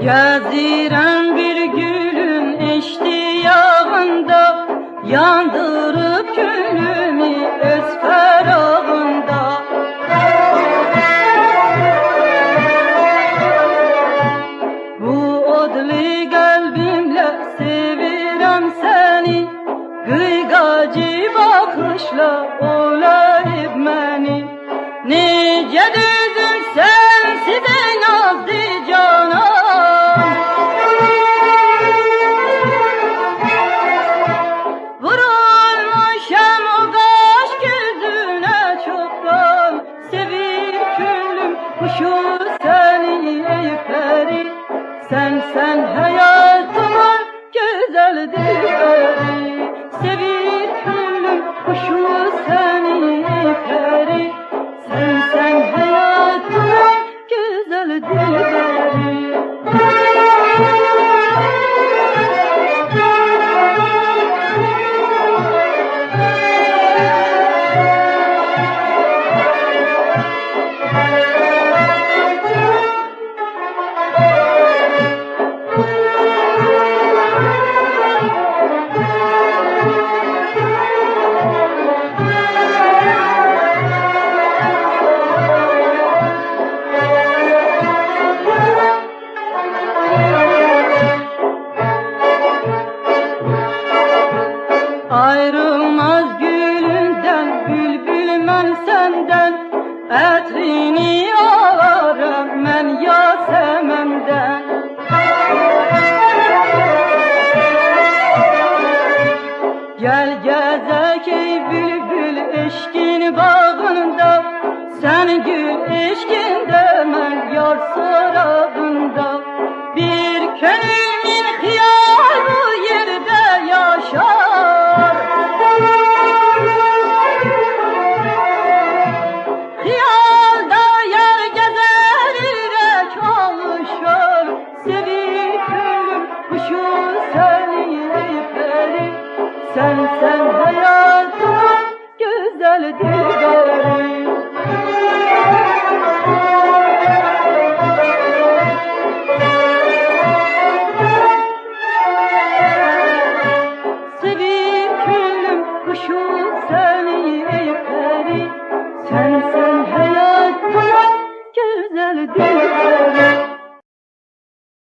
Geziren bir gülün eştiyağında, yandırıp gönlümü öz ferahında. Bu odli kalbimle sevirem seni, gıygacı bakışla olayıp beni. Nece düzüm sensiz ey nazlı canan, kuşu seni ey peri, sen hayatımın güzel dilberi. Sevir gönlüm kuşu seni ey peri, sen hayatımın güzel dilberi. Ayrılmaz gülünden bülbül men senden, etrini alarım men yasememden. Gel gezek ey bülbül eşkin bağında, sen gül eşkinde men yar sorağında. Bir gönlümün hıyal bu yerde yaşar, hıyalda yer gezer ile çalışır. Sevir gönlüm kuşu seni ey peri, sen hayatımın güzel dilberi.